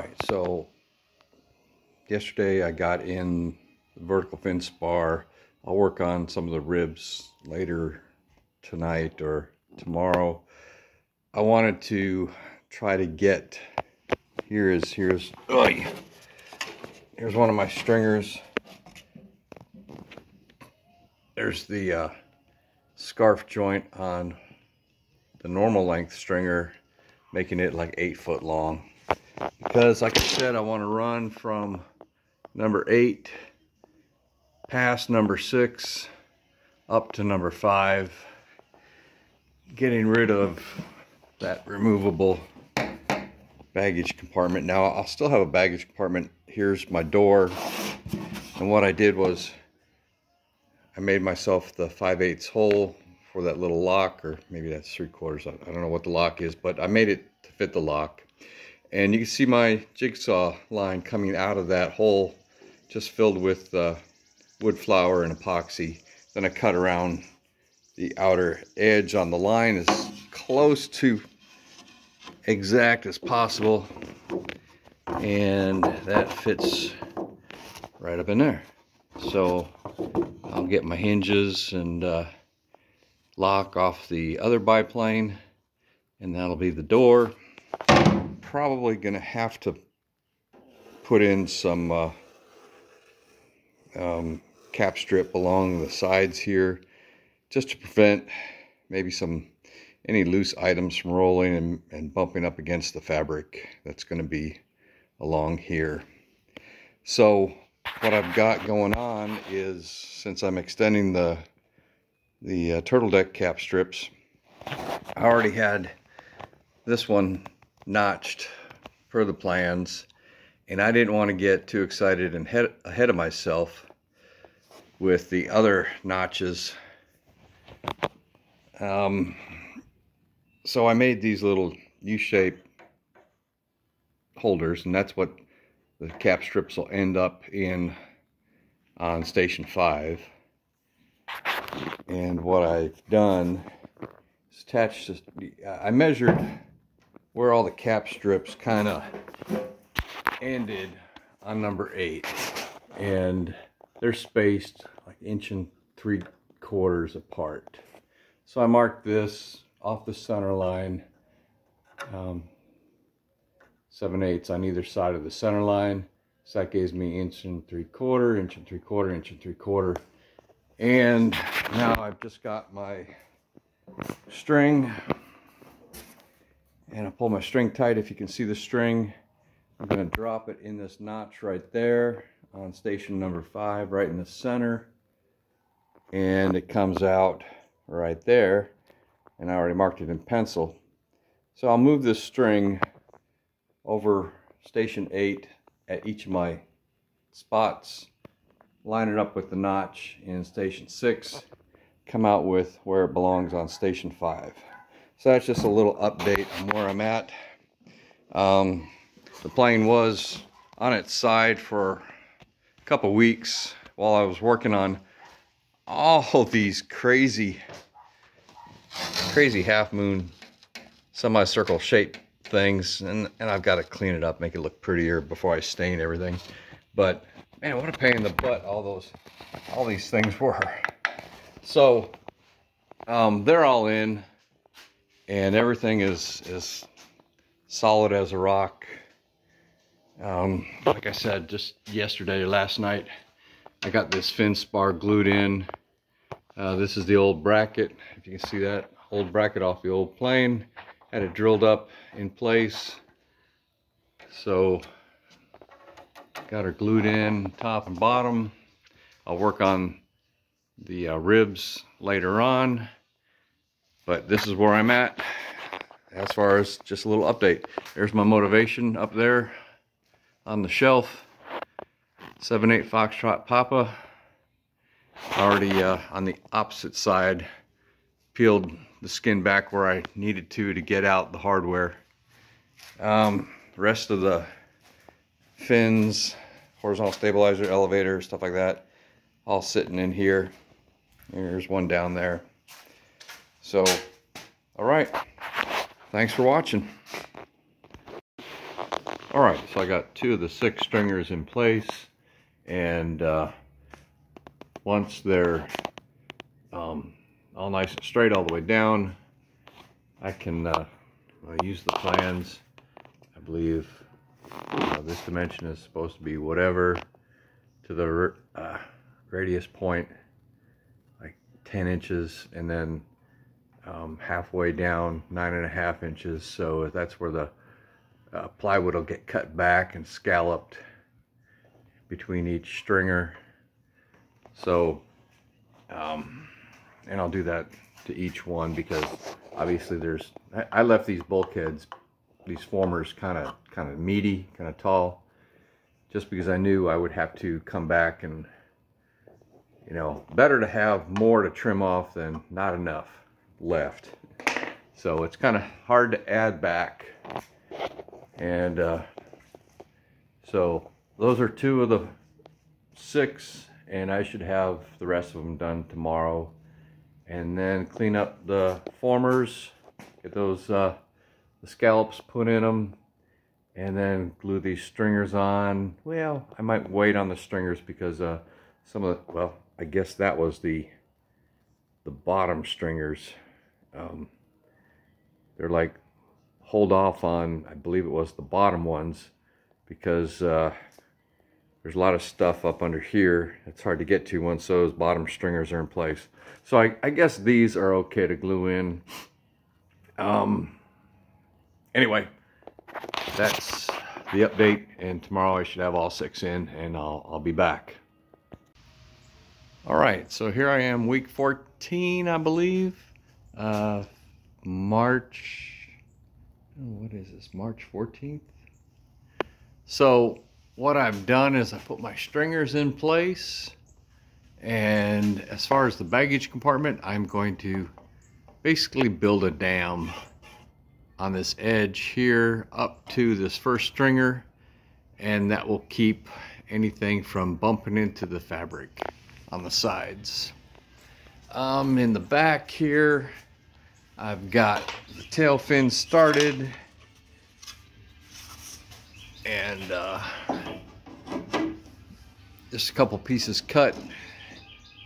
Alright, so yesterday I got in the vertical fin spar. I'll work on some of the ribs later tonight or tomorrow. I wanted to try to get, here's one of my stringers. There's the scarf joint on the normal length stringer, making it like 8 foot long. Because like I said, I want to run from number 8 past number 6 up to number 5, getting rid of that removable baggage compartment. Now I'll still have a baggage compartment. Here's my door, and what I did was I made myself the 5/8 hole for that little lock, or maybe that's 3/4. I don't know what the lock is, but I made it to fit the lock. And you can see my jigsaw line coming out of that hole, just filled with wood flour and epoxy. Then I cut around the outer edge on the line as close to exact as possible, and that fits right up in there. So I'll get my hinges and lock off the other biplane, and that'll be the door. Probably gonna have to put in some cap strip along the sides here, just to prevent maybe any loose items from rolling and bumping up against the fabric that's going to be along here. So what I've got going on is, since I'm extending the turtle deck cap strips, I already had this one notched per the plans, and I didn't want to get too excited and ahead of myself with the other notches. So I made these little U-shaped holders, and that's what the cap strips will end up in on station 5. And what I've done is attached this, I measured where all the cap strips kind of ended on number 8, and they're spaced like 1 3/4 apart. So I marked this off the center line, 7/8 on either side of the center line. So that gives me 1 3/4, 1 3/4, 1 3/4. And now I've just got my string, and I pull my string tight. If you can see the string, I'm going to drop it in this notch right there on station number 5, right in the center, and it comes out right there, and I already marked it in pencil. So I'll move this string over station 8 at each of my spots, line it up with the notch in station 6, come out with where it belongs on station 5. So that's just a little update on where I'm at. The plane was on its side for a couple weeks while I was working on all these crazy half moon semicircle shape things, and I've got to clean it up, make it look prettier before I stain everything. But man, what a pain in the butt all these things were. So they're all in, and everything is solid as a rock. Like I said, just yesterday or last night, I got this fin spar glued in. This is the old bracket, if you can see that old bracket off the old plane. Had it drilled up in place, so got her glued in top and bottom. I'll work on the ribs later on, but this is where I'm at as far as just a little update. There's my motivation up there on the shelf, 7/8 Foxtrot Papa. Already on the opposite side, peeled the skin back where I needed to get out the hardware. The rest of the fins, horizontal stabilizer, elevator, stuff like that, all sitting in here. There's one down there. So, all right, thanks for watching. All All right, so I got 2 of the 6 stringers in place, and once they're all nice and straight all the way down, I can use the plans. I believe this dimension is supposed to be whatever to the radius point, like 10 inches, and then halfway down 9.5 inches. So that's where the plywood will get cut back and scalloped between each stringer. So and I'll do that to each one, because obviously I left these bulkheads, these formers, kind of meaty, kind of tall, just because I knew I would have to come back, and you know, better to have more to trim off than not enough left. So it's kind of hard to add back. And so those are 2 of the 6, and I should have the rest of them done tomorrow. And then clean up the formers, get those the scallops put in them, and then glue these stringers on. Well, I might wait on the stringers because some of the, well, I guess that was the bottom stringers. They're like, hold off on, I believe it was the bottom ones, because there's a lot of stuff up under here. It's hard to get to once those bottom stringers are in place. So I guess these are okay to glue in. Anyway, that's the update, and tomorrow I should have all 6 in, and I'll be back. All right, so here I am, week 14, I believe. March, what is this, March 14th? So what I've done is I put my stringers in place, and as far as the baggage compartment, I'm going to basically build a dam on this edge here up to this first stringer, and that will keep anything from bumping into the fabric on the sides. In the back here, I've got the tail fin started, and just a couple pieces cut.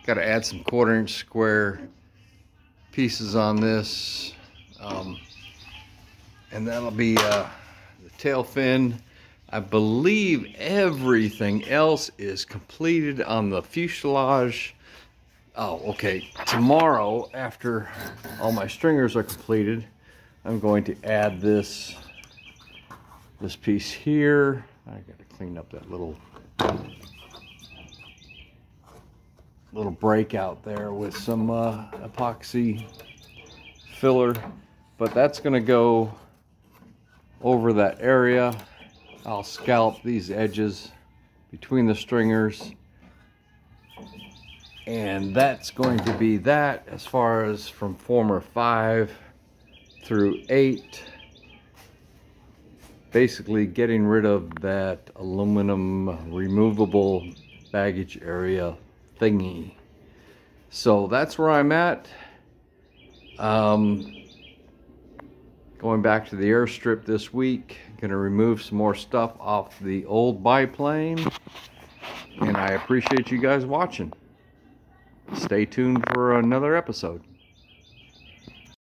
Got to add some 1/4 inch square pieces on this, and that'll be the tail fin. I believe everything else is completed on the fuselage. Oh, okay. Tomorrow, after all my stringers are completed, I'm going to add this piece here. I got to clean up that little break out there with some epoxy filler, but that's going to go over that area. I'll scallop these edges between the stringers, and that's going to be that as far as from former 5 through 8. Basically getting rid of that aluminum removable baggage area thingy. So that's where I'm at. Going back to the airstrip this week. Gonna remove some more stuff off the old biplane, and I appreciate you guys watching. Stay tuned for another episode.